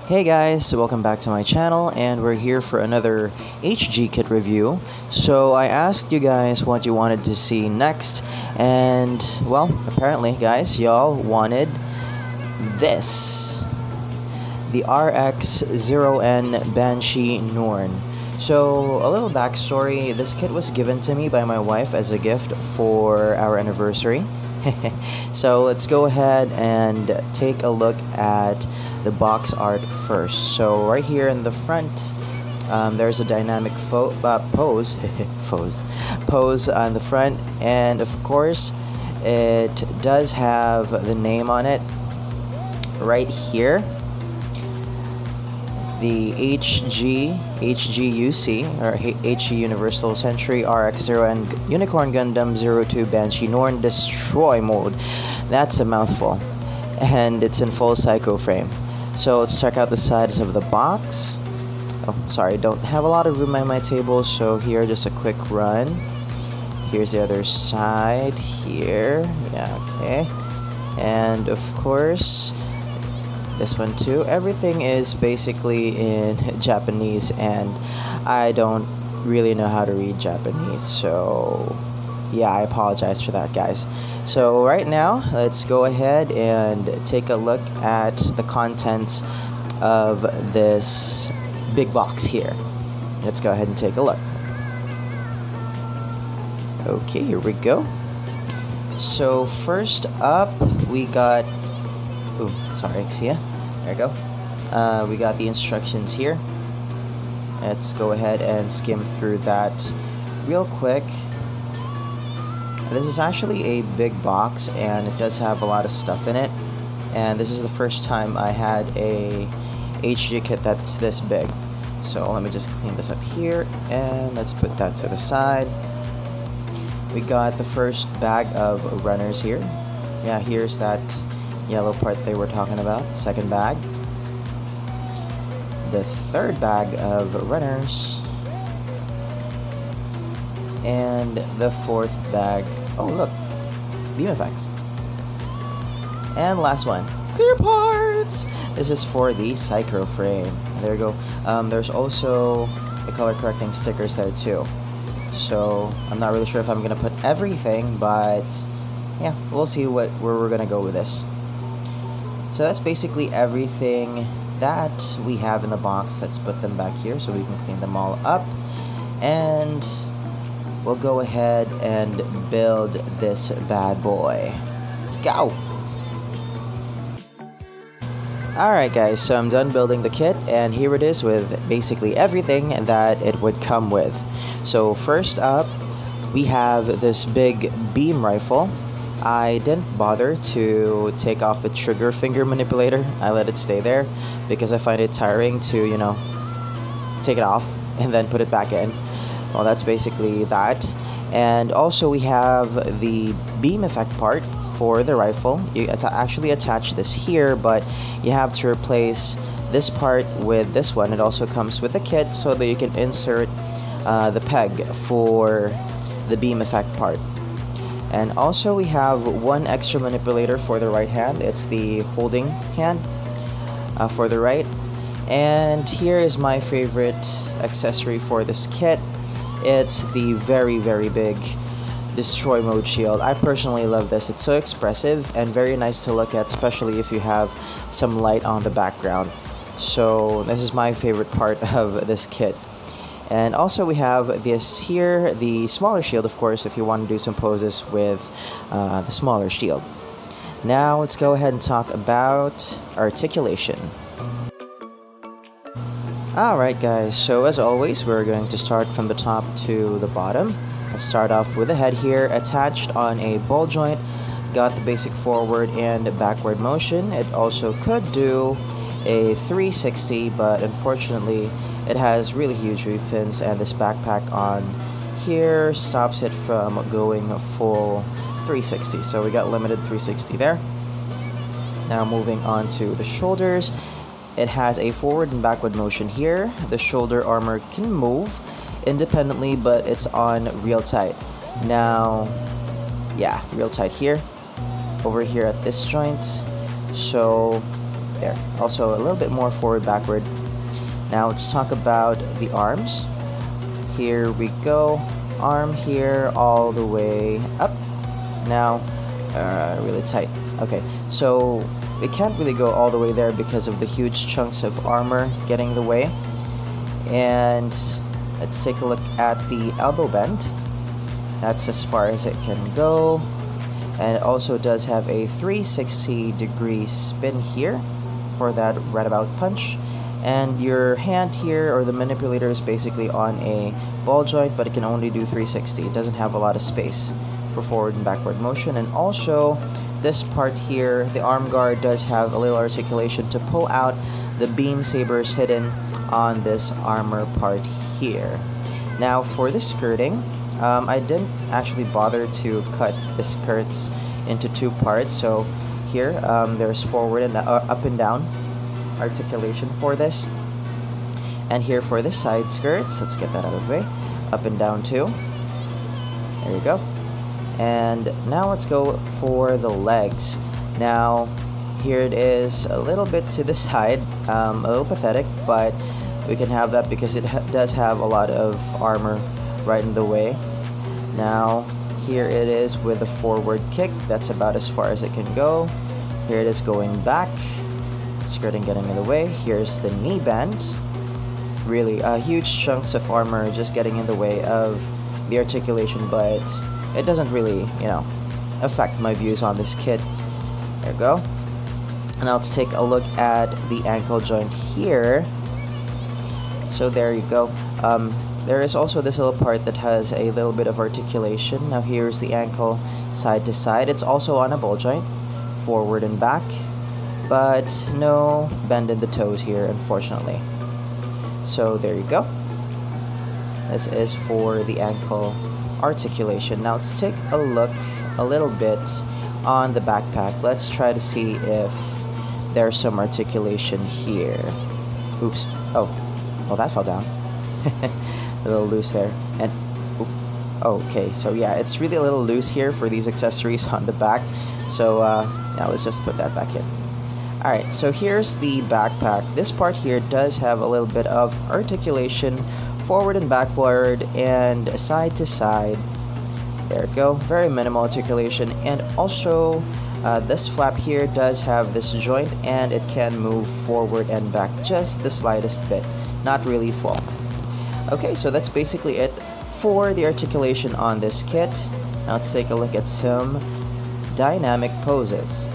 Hey guys, welcome back to my channel, and we're here for another HG kit review. So I asked you guys what you wanted to see next, and well, apparently guys, y'all wanted this. The RX-0N Banshee Norn. So a little backstory, this kit was given to me by my wife as a gift for our anniversary. So let's go ahead and take a look at the box art first. So right here in the front, there's a dynamic pose pose on the front, and of course it does have the name on it right here, the HGUC, or HG Universal Century RX-0N Unicorn Gundam 02 Banshee Norn Destroy Mode. That's a mouthful, and it's in full psycho frame. So let's check out the sides of the box. Oh, sorry, don't have a lot of room on my table, so here, just a quick run. Here's the other side here. Yeah, okay. And of course, this one too. Everything is basically in Japanese, and I don't really know how to read Japanese, so yeah, I apologize for that, guys. So right now, let's go ahead and take a look at the contents of this big box here. Let's go ahead and take a look. Okay, here we go. So first up, we got Xia. There we go. We got the instructions here. Let's go ahead and skim through that real quick. This is actually a big box, and it does have a lot of stuff in it. And this is the first time I had a HG kit that's this big. So let me just clean this up here, and let's put that to the side. We got the first bag of runners here. Yeah, here's that yellow part they were talking about. Second bag. The third bag of runners. And the fourth bag. Oh, look, beam effects. And last one, clear parts. This is for the Psycho frame. There you go. There's also the color correcting stickers there too. So I'm not really sure if I'm gonna put everything, but yeah, we'll see where we're gonna go with this. So that's basically everything that we have in the box. Let's put them back here so we can clean them all up, and we'll go ahead and build this bad boy. Let's go! Alright guys, so I'm done building the kit, and here it is with basically everything that it would come with. So first up, we have this big beam rifle. I didn't bother to take off the trigger finger manipulator. I let it stay there because I find it tiring to, you know, take it off and then put it back in. Well, that's basically that. And also we have the beam effect part for the rifle. You actually attach this here, but you have to replace this part with this one. It also comes with a kit so that you can insert the peg for the beam effect part. And also we have one extra manipulator for the right hand. It's the holding hand for the right. And here is my favorite accessory for this kit. It's the very, very big Destroy Mode shield. I personally love this. It's so expressive and very nice to look at, especially if you have some light on the background. So this is my favorite part of this kit. And also we have this here, the smaller shield, of course, if you want to do some poses with the smaller shield. Now let's go ahead and talk about articulation. Alright guys, so as always, we're going to start from the top to the bottom. Let's start off with the head here, attached on a ball joint. Got the basic forward and backward motion. It also could do a 360, but unfortunately it has really huge reef pins, and this backpack on here stops it from going full 360. So we got limited 360 there. Now moving on to the shoulders. It has a forward and backward motion here. The shoulder armor can move independently, but it's on real tight. Now, yeah, real tight here. Over here at this joint. So There. Also a little bit more forward, backward. Now let's talk about the arms. Here we go. Arm here all the way up. Now, really tight. Okay, so it can't really go all the way there because of the huge chunks of armor getting in the way. And let's take a look at the elbow bend. That's as far as it can go. And it also does have a 360-degree spin here for that roundabout punch. And your hand here, or the manipulator, is basically on a ball joint, but it can only do 360. It doesn't have a lot of space for forward and backward motion. And also, this part here, the arm guard, does have a little articulation to pull out the beam sabers hidden on this armor part here. Now, for the skirting, I didn't actually bother to cut the skirts into two parts. So here, there's forward and up and down articulation for this. And here for the side skirts, let's get that out of the way. Up and down too. There you go. And now let's go for the legs. Now, here it is a little bit to the side, a little pathetic, but we can have that because it does have a lot of armor right in the way. Now, here it is with a forward kick. That's about as far as it can go. Here it is going back. Skirting getting in the way. Here's the knee bend. Really, huge chunks of armor just getting in the way of the articulation, but it doesn't really, affect my views on this kit. There we go. Now let's take a look at the ankle joint here. So there you go. There is also this little part that has a little bit of articulation. Now here's the ankle side to side. It's also on a ball joint, forward and back, but no bend in the toes here, unfortunately. So there you go. This is for the ankle articulation. Now let's take a look a little bit on the backpack. Let's try to see if there's some articulation here. Oops. Oh, well, that fell down. A little loose there. And okay, so yeah, it's really a little loose here for these accessories on the back. So now let's just put that back in. Alright, so here's the backpack. This part here does have a little bit of articulation forward and backward and side to side. There we go, very minimal articulation. And also this flap here does have this joint and it can move forward and back just the slightest bit, not really full. Okay, so that's basically it for the articulation on this kit. Now let's take a look at some dynamic poses.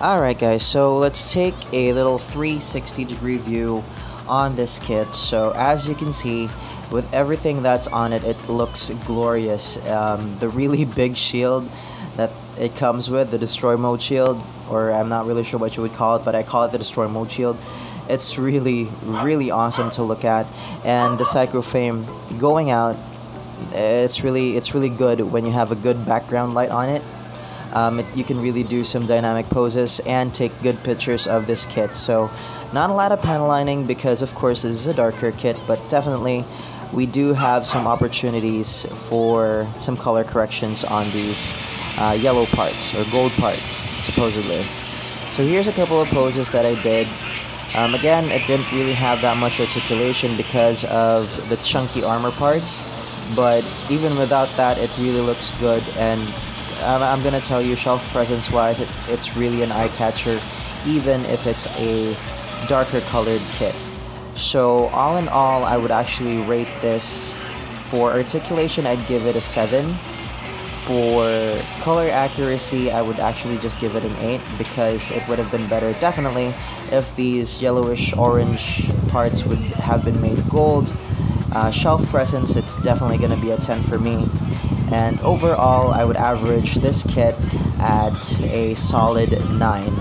Alright guys, so let's take a little 360-degree view on this kit. So as you can see, with everything that's on it, it looks glorious. The really big shield that it comes with, the destroy mode shield, or I'm not really sure what you would call it, but I call it the destroy mode shield. It's really awesome to look at. And the psycho frame going out, it's really good when you have a good background light on it. You can really do some dynamic poses and take good pictures of this kit. So not a lot of panel lining because of course this is a darker kit, but definitely we do have some opportunities for some color corrections on these yellow parts or gold parts supposedly. So here's a couple of poses that I did. Again, it didn't really have that much articulation because of the chunky armor parts, but even without that it really looks good. And I'm gonna tell you, shelf presence wise, it's really an eye catcher even if it's a darker colored kit. So all in all, I would actually rate this for articulation, I'd give it a 7. For color accuracy, I would actually just give it an 8 because it would have been better definitely if these yellowish orange parts would have been made gold. Shelf presence, it's definitely going to be a 10 for me. And overall, I would average this kit at a solid 9.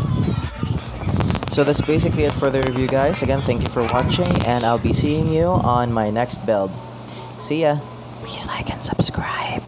So that's basically it for the review, guys. Again, thank you for watching, and I'll be seeing you on my next build. See ya! Please like and subscribe.